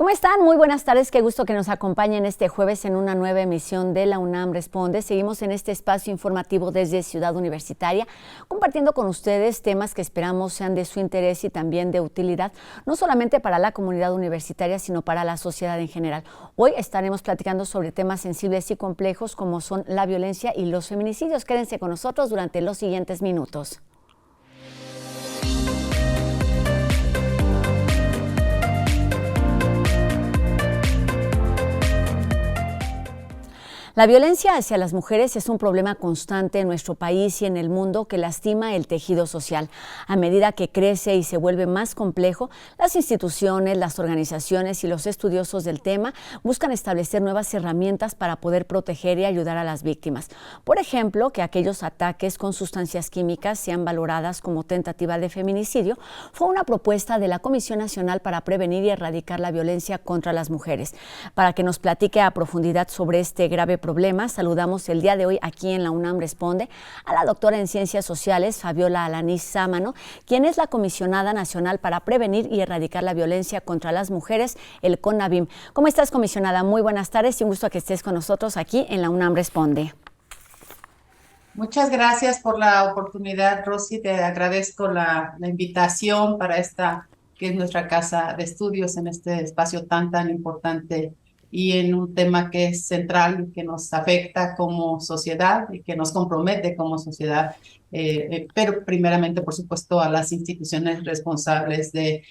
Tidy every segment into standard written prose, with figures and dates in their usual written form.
¿Cómo están? Muy buenas tardes, qué gusto que nos acompañen este jueves en una nueva emisión de la UNAM Responde. Seguimos en este espacio informativo desde Ciudad Universitaria, compartiendo con ustedes temas que esperamos sean de su interés y también de utilidad, no solamente para la comunidad universitaria, sino para la sociedad en general. Hoy estaremos platicando sobre temas sensibles y complejos como son la violencia y los feminicidios. Quédense con nosotros durante los siguientes minutos. La violencia hacia las mujeres es un problema constante en nuestro país y en el mundo que lastima el tejido social. A medida que crece y se vuelve más complejo, las instituciones, las organizaciones y los estudiosos del tema buscan establecer nuevas herramientas para poder proteger y ayudar a las víctimas. Por ejemplo, que aquellos ataques con sustancias químicas sean valoradas como tentativa de feminicidio fue una propuesta de la Comisión Nacional para Prevenir y Erradicar la Violencia contra las Mujeres. Para que nos platique a profundidad sobre este grave problema, saludamos el día de hoy aquí en la UNAM Responde a la doctora en Ciencias Sociales, Fabiola Alanís Sámano, quien es la Comisionada Nacional para Prevenir y Erradicar la Violencia contra las Mujeres, el CONAVIM. ¿Cómo estás, comisionada? Muy buenas tardes y un gusto que estés con nosotros aquí en la UNAM Responde. Muchas gracias por la oportunidad, Rosy. Te agradezco la invitación para esta, que es nuestra casa de estudios en este espacio tan importante y en un tema que es central y que nos afecta como sociedad y que nos compromete como sociedad, pero primeramente, por supuesto, a las instituciones responsables de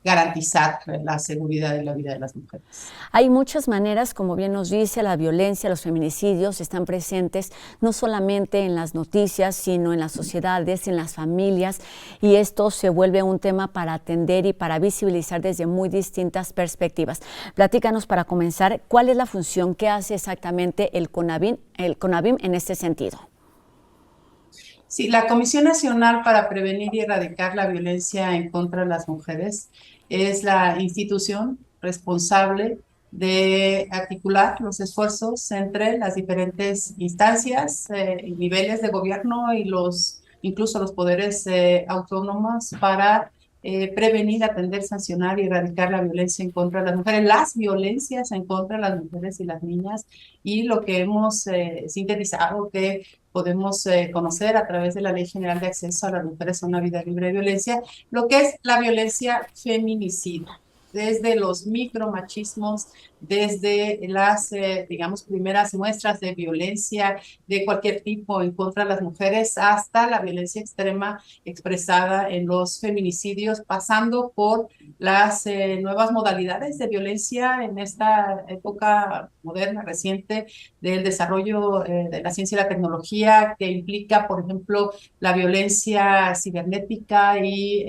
garantizar la seguridad y la vida de las mujeres. Hay muchas maneras, como bien nos dice, la violencia, los feminicidios están presentes no solamente en las noticias, sino en las sociedades, en las familias, y esto se vuelve un tema para atender y para visibilizar desde muy distintas perspectivas. Platícanos para comenzar, ¿cuál es la función que hace exactamente el CONAVIM en este sentido? Sí, la Comisión Nacional para Prevenir y Erradicar la Violencia en contra de las Mujeres es la institución responsable de articular los esfuerzos entre las diferentes instancias y niveles de gobierno y incluso los poderes autónomos para prevenir, atender, sancionar y erradicar la violencia en contra de las mujeres, las violencias en contra de las mujeres y las niñas, y lo que hemos sintetizado que podemos conocer a través de la Ley General de Acceso a las Mujeres a una Vida Libre de Violencia, lo que es la violencia feminicida, desde los micromachismos, desde las, digamos, primeras muestras de violencia de cualquier tipo en contra de las mujeres, hasta la violencia extrema expresada en los feminicidios, pasando por las nuevas modalidades de violencia en esta época moderna, reciente, del desarrollo de la ciencia y la tecnología, que implica, por ejemplo, la violencia cibernética y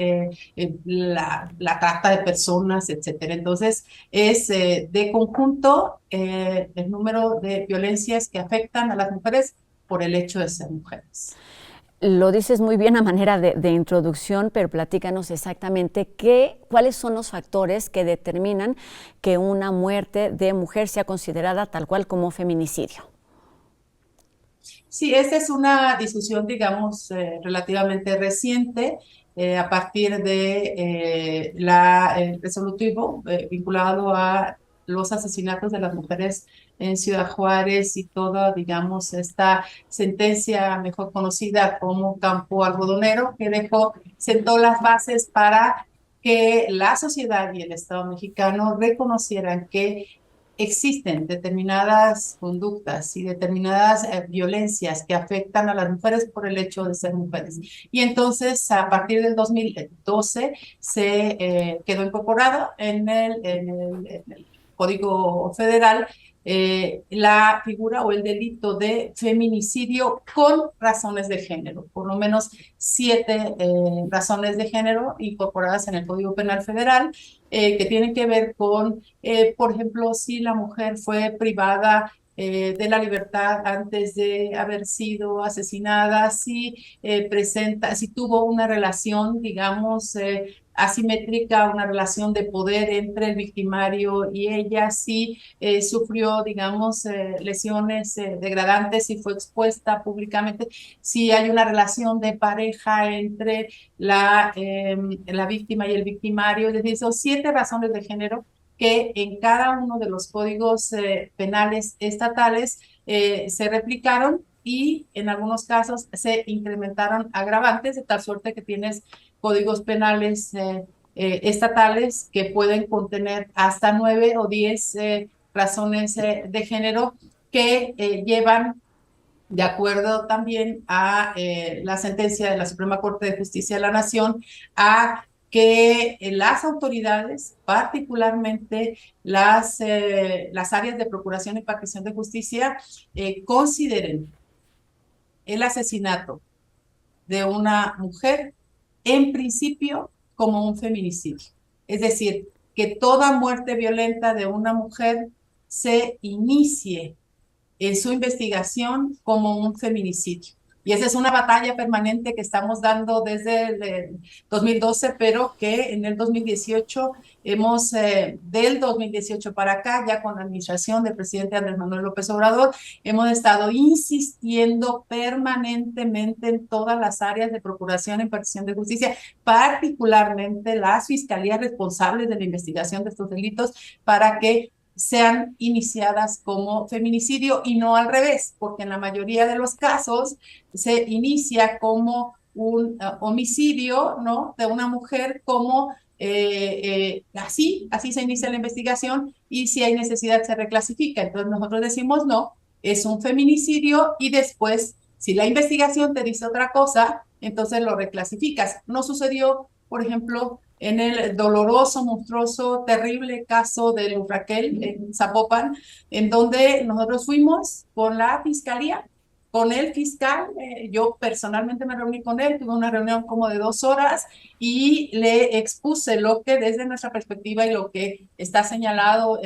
la trata de personas, etcétera. Entonces, es de conjunto el número de violencias que afectan a las mujeres por el hecho de ser mujeres. Lo dices muy bien a manera de introducción, pero platícanos exactamente cuáles son los factores que determinan que una muerte de mujer sea considerada tal cual como feminicidio. Sí, esta es una discusión, digamos, relativamente reciente, a partir de el resolutivo vinculado a los asesinatos de las mujeres en Ciudad Juárez y toda, digamos, esta sentencia mejor conocida como Campo Algodonero, que sentó las bases para que la sociedad y el Estado mexicano reconocieran que existen determinadas conductas y determinadas violencias que afectan a las mujeres por el hecho de ser mujeres. Y entonces, a partir del 2012, se quedó incorporado en el Código Federal la figura o el delito de feminicidio con razones de género, por lo menos 7 razones de género incorporadas en el Código Penal Federal, que tienen que ver con, por ejemplo, si la mujer fue privada de la libertad antes de haber sido asesinada, si tuvo una relación, digamos, asimétrica, una relación de poder entre el victimario y ella, si sufrió, digamos, lesiones degradantes, si fue expuesta públicamente, si hay una relación de pareja entre la víctima y el victimario. Es decir, son 7 razones de género que en cada uno de los códigos penales estatales se replicaron y en algunos casos se incrementaron agravantes, de tal suerte que tienes códigos penales estatales que pueden contener hasta 9 o 10 razones de género que llevan, de acuerdo también a la sentencia de la Suprema Corte de Justicia de la Nación, a que las autoridades, particularmente las áreas de procuración y partición de justicia, consideren el asesinato de una mujer en principio como un feminicidio. Es decir, que toda muerte violenta de una mujer se inicie en su investigación como un feminicidio. Y esa es una batalla permanente que estamos dando desde el 2012, pero que en el 2018 del 2018 para acá, ya con la administración del presidente Andrés Manuel López Obrador, hemos estado insistiendo permanentemente en todas las áreas de procuración y partición de justicia, particularmente las fiscalías responsables de la investigación de estos delitos, para que sean iniciadas como feminicidio y no al revés, porque en la mayoría de los casos se inicia como un homicidio, ¿no?, de una mujer, como así se inicia la investigación, y si hay necesidad se reclasifica. Entonces nosotros decimos no, es un feminicidio, y después, si la investigación te dice otra cosa, entonces lo reclasificas. No sucedió, por ejemplo, en el doloroso, monstruoso, terrible caso de Luz Raquel en Zapopan, en donde nosotros fuimos con la fiscalía, con el fiscal. Yo personalmente me reuní con él, tuve una reunión como de 2 horas y le expuse lo que desde nuestra perspectiva y lo que está señalado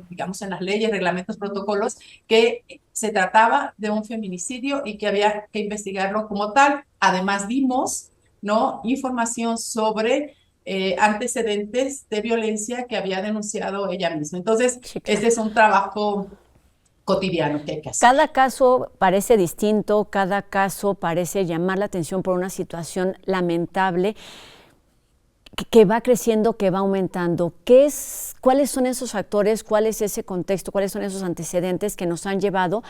digamos, en las leyes, reglamentos, protocolos, que se trataba de un feminicidio y que había que investigarlo como tal. Además dimos, ¿no?, información sobre antecedentes de violencia que había denunciado ella misma. Entonces, Sí, claro. este es un trabajo cotidiano que hay que hacer. Cada caso parece distinto, cada caso parece llamar la atención por una situación lamentable que va creciendo, que va aumentando. ¿Cuáles son esos factores, cuál es ese contexto, cuáles son esos antecedentes que nos han llevado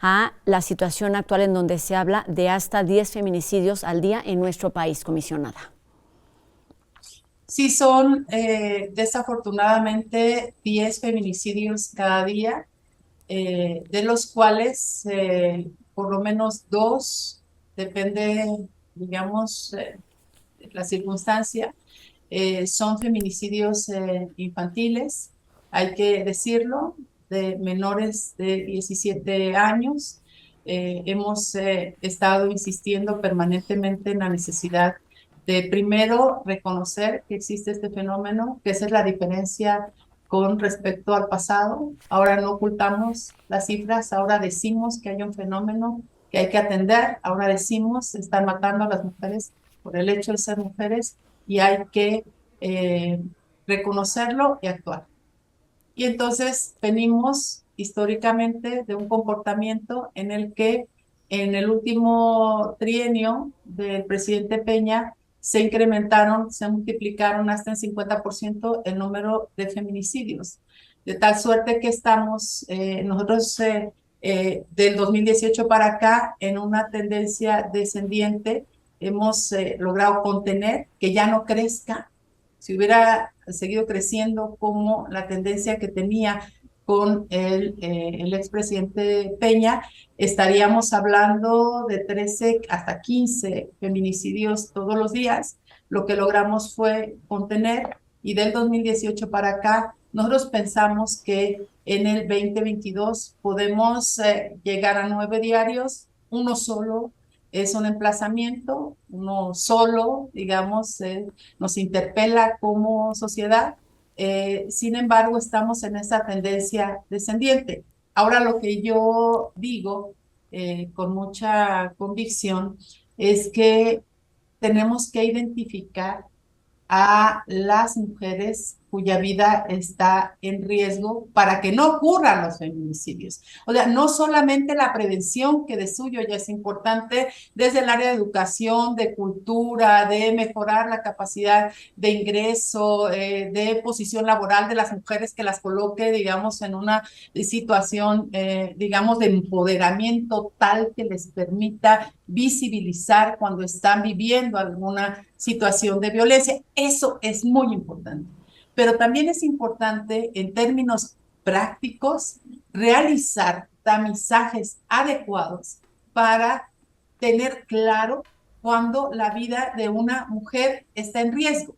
a la situación actual en donde se habla de hasta 10 feminicidios al día en nuestro país, comisionada? Sí, son desafortunadamente 10 feminicidios cada día, de los cuales por lo menos 2, depende, digamos, la circunstancia, son feminicidios infantiles, hay que decirlo, de menores de 17 años. Hemos estado insistiendo permanentemente en la necesidad de, primero, reconocer que existe este fenómeno, que esa es la diferencia con respecto al pasado. Ahora no ocultamos las cifras, ahora decimos que hay un fenómeno que hay que atender, ahora decimos que están matando a las mujeres por el hecho de ser mujeres, y hay que eh, reconocerlo y actuar. Y entonces venimos históricamente de un comportamiento en el que en el último trienio del presidente Peña se multiplicaron hasta en 50% el número de feminicidios, de tal suerte que estamos nosotros del 2018 para acá en una tendencia descendiente. Hemos logrado contener que ya no crezca. Si hubiera seguido creciendo como la tendencia que tenía con el expresidente Peña, estaríamos hablando de 13 hasta 15 feminicidios todos los días. Lo que logramos fue contener, y del 2018 para acá nosotros pensamos que en el 2022 podemos llegar a 9 diarios, uno solo es un emplazamiento, uno solo, digamos, nos interpela como sociedad. Sin embargo, estamos en esa tendencia descendiente. Ahora, lo que yo digo con mucha convicción es que tenemos que identificar a las mujeres cuya vida está en riesgo para que no ocurran los feminicidios. O sea, no solamente la prevención, que de suyo ya es importante desde el área de educación, de cultura, de mejorar la capacidad de ingreso, de posición laboral de las mujeres, que las coloque, digamos, en una situación, digamos, de empoderamiento tal que les permita visibilizar cuando están viviendo alguna situación de violencia. Eso es muy importante. Pero también es importante, en términos prácticos, realizar tamizajes adecuados para tener claro cuando la vida de una mujer está en riesgo.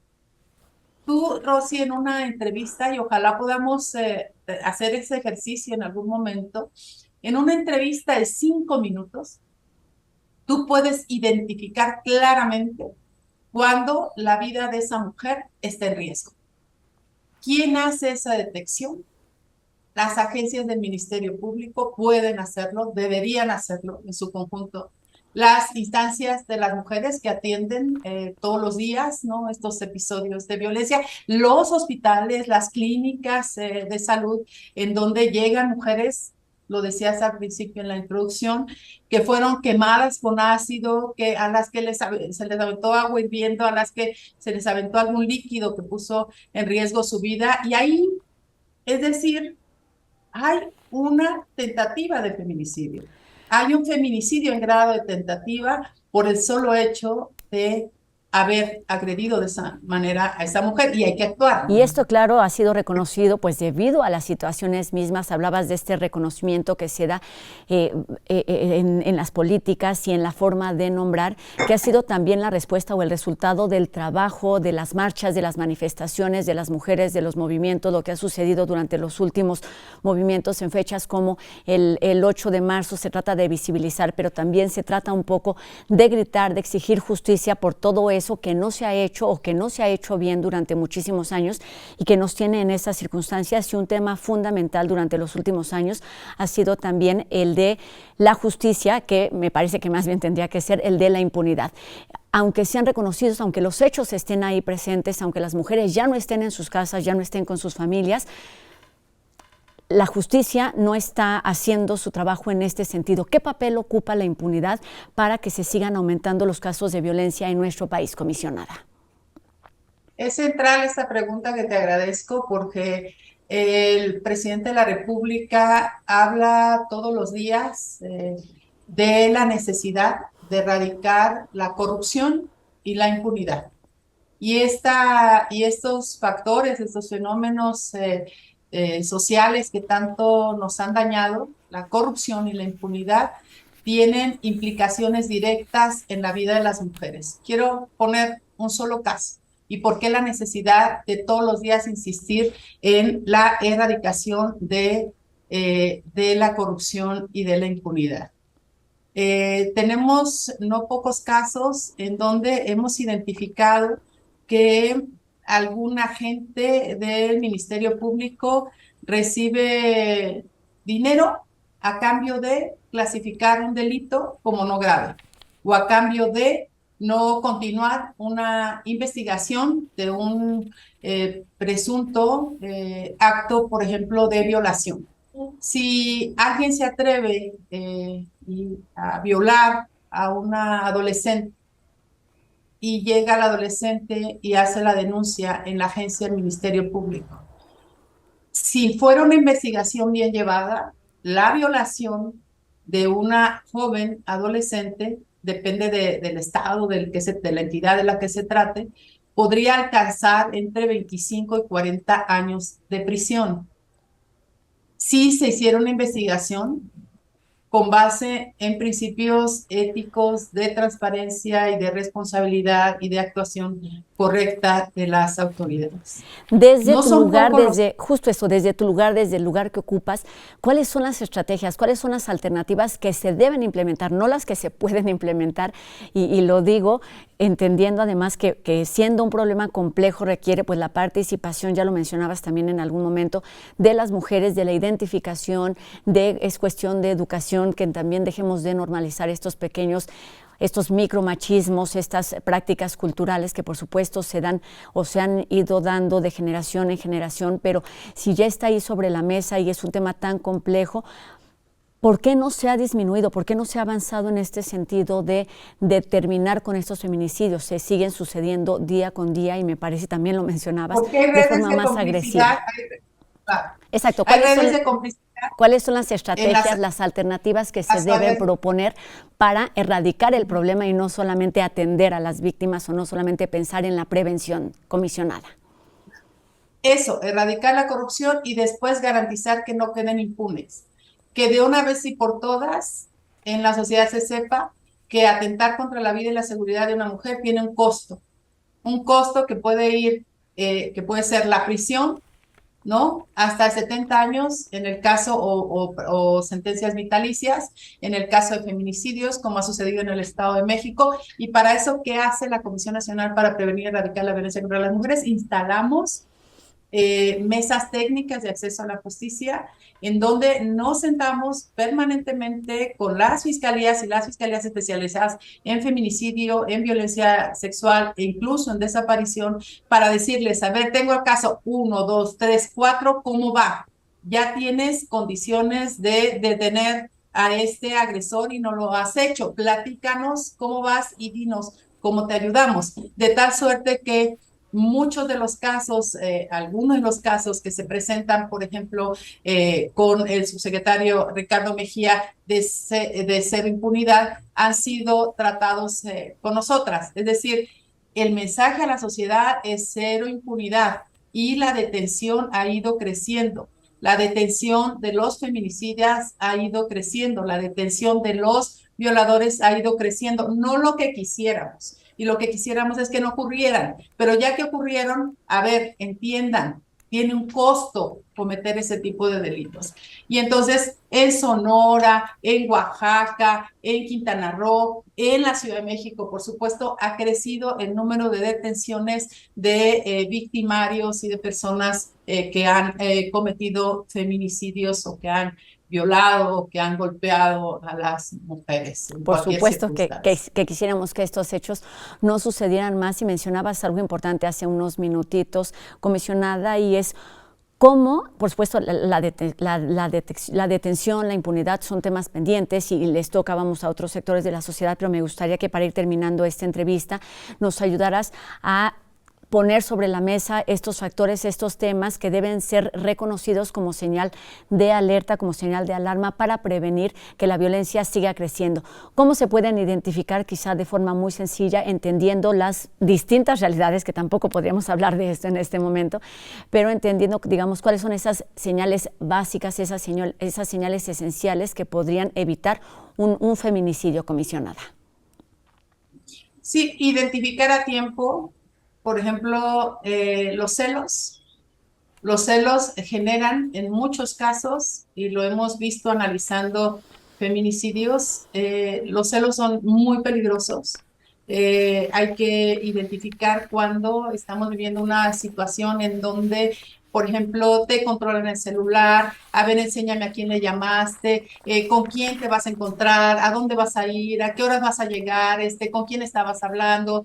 Tú, Rosy, en una entrevista, y ojalá podamos hacer ese ejercicio en algún momento, en una entrevista de 5 minutos, tú puedes identificar claramente cuando la vida de esa mujer está en riesgo. ¿Quién hace esa detección? Las agencias del Ministerio Público pueden hacerlo, deberían hacerlo en su conjunto. Las instancias de las mujeres que atienden todos los días, ¿no?, estos episodios de violencia, los hospitales, las clínicas de salud, en donde llegan mujeres, lo decías al principio en la introducción, que fueron quemadas con ácido, que a las que se les aventó agua hirviendo, a las que se les aventó algún líquido que puso en riesgo su vida. Y ahí, es decir, hay una tentativa de feminicidio. Hay un feminicidio en grado de tentativa por el solo hecho de haber agredido de esa manera a esa mujer, y hay que actuar. Y esto, claro, ha sido reconocido pues debido a las situaciones mismas. Hablabas de este reconocimiento que se da en las políticas y en la forma de nombrar, que ha sido también la respuesta o el resultado del trabajo, de las marchas, de las manifestaciones, de las mujeres, de los movimientos, lo que ha sucedido durante los últimos movimientos en fechas como el 8 de marzo. Se trata de visibilizar, pero también se trata un poco de gritar, de exigir justicia por todo eso que no se ha hecho o que no se ha hecho bien durante muchísimos años y que nos tiene en esas circunstancias. Y un tema fundamental durante los últimos años ha sido también el de la justicia, que me parece que más bien tendría que ser el de la impunidad. Aunque sean reconocidos, aunque los hechos estén ahí presentes, aunque las mujeres ya no estén en sus casas, ya no estén con sus familias, la justicia no está haciendo su trabajo en este sentido. ¿Qué papel ocupa la impunidad para que se sigan aumentando los casos de violencia en nuestro país, comisionada? Es central esta pregunta, que te agradezco, porque el presidente de la República habla todos los días de la necesidad de erradicar la corrupción y la impunidad. Y estos factores, estos fenómenos sociales que tanto nos han dañado, la corrupción y la impunidad, tienen implicaciones directas en la vida de las mujeres. Quiero poner un solo caso. ¿Y por qué la necesidad de todos los días insistir en la erradicación de la corrupción y de la impunidad? Tenemos no pocos casos en donde hemos identificado que algún agente del Ministerio Público recibe dinero a cambio de clasificar un delito como no grave, o a cambio de no continuar una investigación de un presunto acto, por ejemplo, de violación. Si alguien se atreve a violar a una adolescente y llega la adolescente y hace la denuncia en la agencia del Ministerio Público, si fuera una investigación bien llevada, la violación de una joven adolescente, depende del estado de la entidad de la que se trate, podría alcanzar entre 25 y 40 años de prisión. Si se hiciera una investigación con base en principios éticos de transparencia y de responsabilidad y de actuación correcta de las autoridades. Desde tu lugar, justo eso, desde tu lugar, desde el lugar que ocupas, ¿cuáles son las estrategias, cuáles son las alternativas que se deben implementar, no las que se pueden implementar? Y lo digo entendiendo además que siendo un problema complejo requiere pues la participación, ya lo mencionabas también en algún momento, de las mujeres, de la identificación, es cuestión de educación, que también dejemos de normalizar estos pequeños estos micromachismos, estas prácticas culturales que por supuesto se dan o se han ido dando de generación en generación, pero si ya está ahí sobre la mesa y es un tema tan complejo, ¿por qué no se ha disminuido? ¿Por qué no se ha avanzado en este sentido de terminar con estos feminicidios? Se siguen sucediendo día con día y me parece, también lo mencionabas, Porque hay de redes forma de más complicidad, agresiva. Exacto. hay redes de complicidad ¿Cuáles son las en estrategias, las alternativas que se las deben redes. proponer para erradicar el problema y no solamente atender a las víctimas o no solamente pensar en la prevención, comisionada? Eso, erradicar la corrupción y después garantizar que no queden impunes. Que de una vez y por todas en la sociedad se sepa que atentar contra la vida y la seguridad de una mujer tiene un costo que puede ir, que puede ser la prisión, ¿no? Hasta 70 años en el caso o sentencias vitalicias en el caso de feminicidios, como ha sucedido en el Estado de México. Y para eso, ¿qué hace la Comisión Nacional para Prevenir y Erradicar la Violencia contra las Mujeres? Instalamos mesas técnicas de acceso a la justicia, en donde nos sentamos permanentemente con las fiscalías y las fiscalías especializadas en feminicidio, en violencia sexual e incluso en desaparición, para decirles, a ver, tengo el caso 1, 2, 3, 4, ¿cómo va? Ya tienes condiciones de detener a este agresor y no lo has hecho. Platícanos cómo vas y dinos cómo te ayudamos. De tal suerte que muchos de los casos, algunos de los casos que se presentan, por ejemplo, con el subsecretario Ricardo Mejía de Cero Impunidad, han sido tratados con nosotras. Es decir, el mensaje a la sociedad es cero impunidad y la detención ha ido creciendo. La detención de los feminicidas ha ido creciendo, la detención de los violadores ha ido creciendo, no lo que quisiéramos. Y lo que quisiéramos es que no ocurrieran, pero ya que ocurrieron, a ver, entiendan, tiene un costo cometer ese tipo de delitos. Y entonces en Sonora, en Oaxaca, en Quintana Roo, en la Ciudad de México, por supuesto, ha crecido el número de detenciones de victimarios y de personas que han cometido feminicidios o que han violado o que han golpeado a las mujeres en Por cualquier supuesto circunstancia. que quisiéramos que estos hechos no sucedieran más, y mencionabas algo importante hace unos minutitos, comisionada, y es cómo, por supuesto, la detención, la impunidad son temas pendientes y les toca, vamos, a otros sectores de la sociedad, pero me gustaría que para ir terminando esta entrevista nos ayudaras a poner sobre la mesa estos factores, estos temas que deben ser reconocidos como señal de alerta, como señal de alarma para prevenir que la violencia siga creciendo. ¿Cómo se pueden identificar, quizá de forma muy sencilla, entendiendo las distintas realidades, que tampoco podríamos hablar de esto en este momento, pero entendiendo, digamos, cuáles son esas señales básicas, esas señales esenciales que podrían evitar un feminicidio, comisionada? Sí, identificar a tiempo, por ejemplo, los celos. Los celos generan en muchos casos, y lo hemos visto analizando feminicidios, los celos son muy peligrosos. Hay que identificar cuando estamos viviendo una situación en donde, por ejemplo, te controlan el celular, a ver, enséñame a quién le llamaste, con quién te vas a encontrar, a dónde vas a ir, a qué horas vas a llegar, con quién estabas hablando,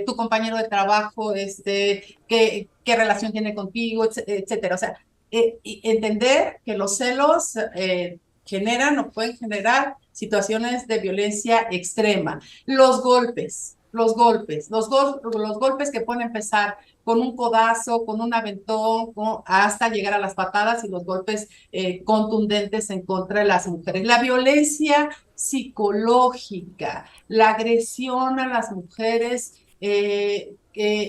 tu compañero de trabajo, qué relación tiene contigo, etcétera. O sea, entender que los celos generan o pueden generar situaciones de violencia extrema. Los golpes que pueden empezar con un codazo, con un aventón, hasta llegar a las patadas y los golpes contundentes en contra de las mujeres. La violencia psicológica, la agresión a las mujeres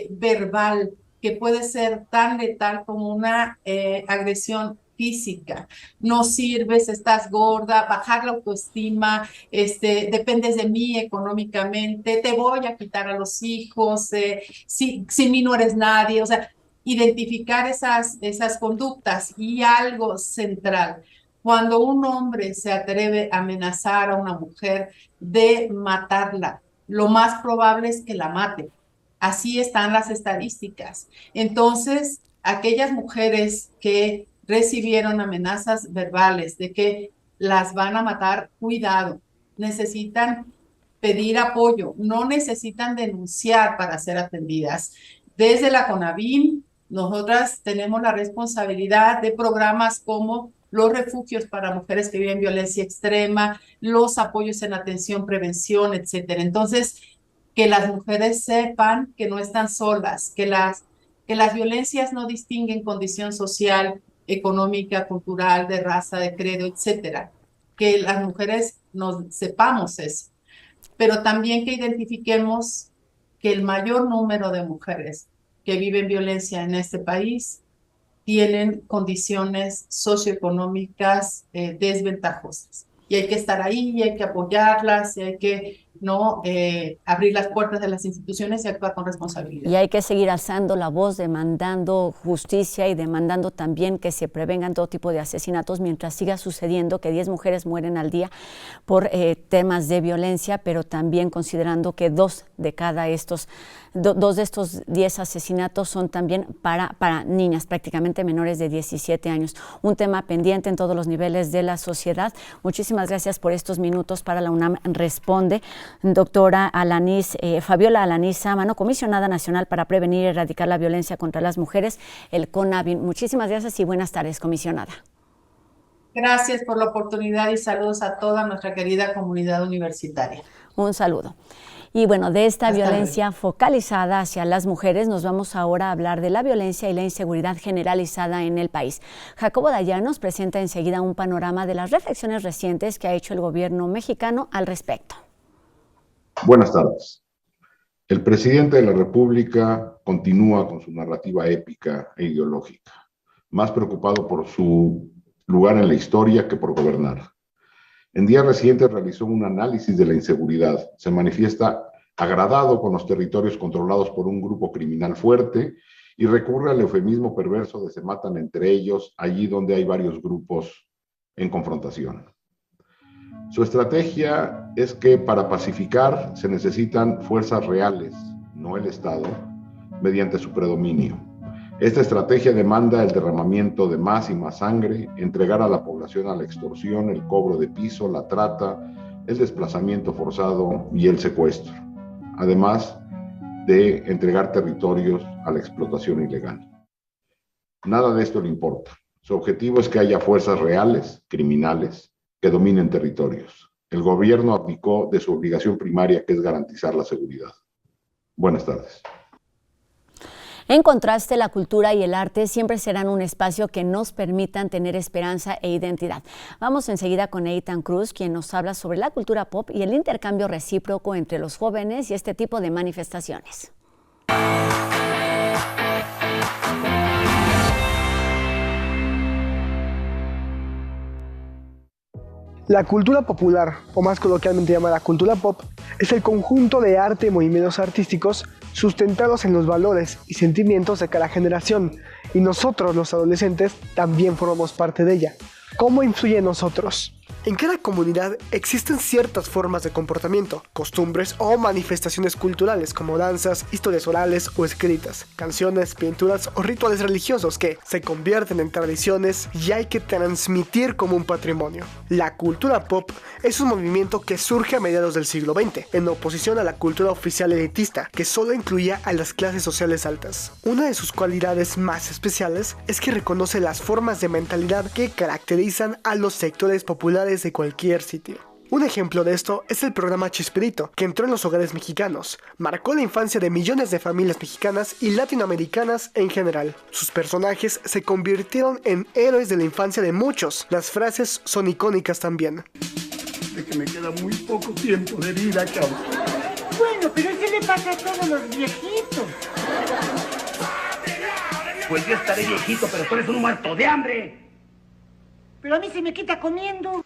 verbal, que puede ser tan letal como una agresión física. No sirves, estás gorda, bajar la autoestima, dependes de mí económicamente, te voy a quitar a los hijos, sin mí no eres nadie. O sea, identificar esas conductas. Y algo central, cuando un hombre se atreve a amenazar a una mujer de matarla, lo más probable es que la mate. Así están las estadísticas. Entonces, aquellas mujeres que recibieron amenazas verbales de que las van a matar, cuidado, necesitan pedir apoyo, no necesitan denunciar para ser atendidas. Desde la CONAVIM, nosotras tenemos la responsabilidad de programas como los refugios para mujeres que viven violencia extrema, los apoyos en atención, prevención, etcétera. Entonces, que las mujeres sepan que no están solas, que las violencias no distinguen condición social, económica, cultural, de raza, de credo, etcétera. Que las mujeres nos sepamos eso, pero también que identifiquemos que el mayor número de mujeres que viven violencia en este país tienen condiciones socioeconómicas desventajosas. Y hay que estar ahí, y hay que apoyarlas, y hay que abrir las puertas de las instituciones y actuar con responsabilidad. Y hay que seguir alzando la voz, demandando justicia y demandando también que se prevengan todo tipo de asesinatos mientras siga sucediendo que 10 mujeres mueren al día por temas de violencia, pero también considerando que dos de estos 10 asesinatos son también para niñas, prácticamente menores de 17 años. Un tema pendiente en todos los niveles de la sociedad. Muchísimas gracias por estos minutos para la UNAM Responde. Doctora Fabiola Alanís Sámano, comisionada nacional para prevenir y erradicar la violencia contra las mujeres, el CONAVIM. Muchísimas gracias y buenas tardes, comisionada. Gracias por la oportunidad y saludos a toda nuestra querida comunidad universitaria. Un saludo. Y bueno, de esta violencia focalizada hacia las mujeres, nos vamos ahora a hablar de la violencia y la inseguridad generalizada en el país. Jacobo Dayan nos presenta enseguida un panorama de las reflexiones recientes que ha hecho el gobierno mexicano al respecto. Buenas tardes. El presidente de la República continúa con su narrativa épica e ideológica, más preocupado por su lugar en la historia que por gobernar. En días recientes realizó un análisis de la inseguridad. Se manifiesta agradado con los territorios controlados por un grupo criminal fuerte y recurre al eufemismo perverso de se matan entre ellos allí donde hay varios grupos en confrontación. Su estrategia es que para pacificar se necesitan fuerzas reales, no el Estado, mediante su predominio. Esta estrategia demanda el derramamiento de más y más sangre, entregar a la población a la extorsión, el cobro de piso, la trata, el desplazamiento forzado y el secuestro, además de entregar territorios a la explotación ilegal. Nada de esto le importa. Su objetivo es que haya fuerzas reales, criminales, que dominen territorios. El gobierno abdicó de su obligación primaria, que es garantizar la seguridad. Buenas tardes. En contraste, la cultura y el arte siempre serán un espacio que nos permitan tener esperanza e identidad. Vamos enseguida con Eitan Cruz, quien nos habla sobre la cultura pop y el intercambio recíproco entre los jóvenes y este tipo de manifestaciones. La cultura popular, o más coloquialmente llamada cultura pop, es el conjunto de arte y movimientos artísticos sustentados en los valores y sentimientos de cada generación, y nosotros, los adolescentes, también formamos parte de ella. ¿Cómo influye en nosotros? En cada comunidad existen ciertas formas de comportamiento, costumbres o manifestaciones culturales como danzas, historias orales o escritas, canciones, pinturas o rituales religiosos que se convierten en tradiciones y hay que transmitir como un patrimonio. La cultura pop es un movimiento que surge a mediados del siglo XX, en oposición a la cultura oficial elitista, que solo incluía a las clases sociales altas. Una de sus cualidades más especiales es que reconoce las formas de mentalidad que caracterizan a los sectores populares de cualquier sitio. Un ejemplo de esto es el programa Chespirito, que entró en los hogares mexicanos, marcó la infancia de millones de familias mexicanas y latinoamericanas en general. Sus personajes se convirtieron en héroes de la infancia de muchos. Las frases son icónicas también. De que me queda muy poco tiempo de vida, cabrón. Bueno, pero eso le pasa a todos los viejitos. Pues yo estaré viejito, pero tú eres un muerto de hambre. Pero a mí se me quita comiendo.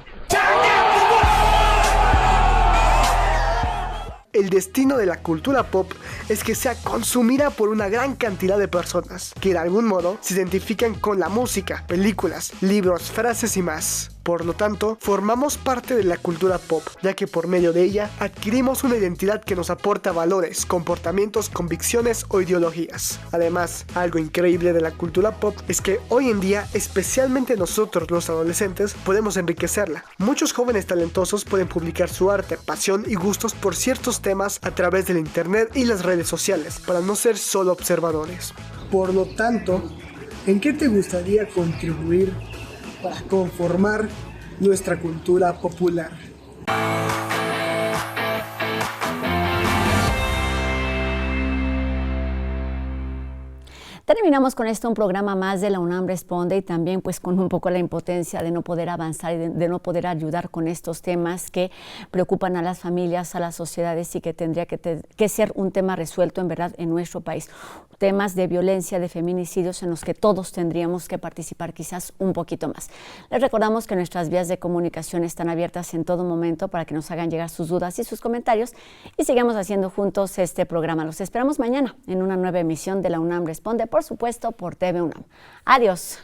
El destino de la cultura pop es que sea consumida por una gran cantidad de personas que de algún modo se identifican con la música, películas, libros, frases y más. Por lo tanto, formamos parte de la cultura pop, ya que por medio de ella adquirimos una identidad que nos aporta valores, comportamientos, convicciones o ideologías. Además, algo increíble de la cultura pop es que hoy en día, especialmente nosotros los adolescentes, podemos enriquecerla. Muchos jóvenes talentosos pueden publicar su arte, pasión y gustos por ciertos temas a través del internet y las redes sociales, para no ser solo observadores. Por lo tanto, ¿en qué te gustaría contribuir para conformar nuestra cultura popular? Terminamos con esto un programa más de la UNAM Responde y también pues con un poco la impotencia de no poder avanzar y de no poder ayudar con estos temas que preocupan a las familias, a las sociedades y que tendría que ser un tema resuelto en verdad en nuestro país. Temas de violencia, de feminicidios en los que todos tendríamos que participar quizás un poquito más. Les recordamos que nuestras vías de comunicación están abiertas en todo momento para que nos hagan llegar sus dudas y sus comentarios y sigamos haciendo juntos este programa. Los esperamos mañana en una nueva emisión de la UNAM Responde, por supuesto, por TV UNAM. Adiós.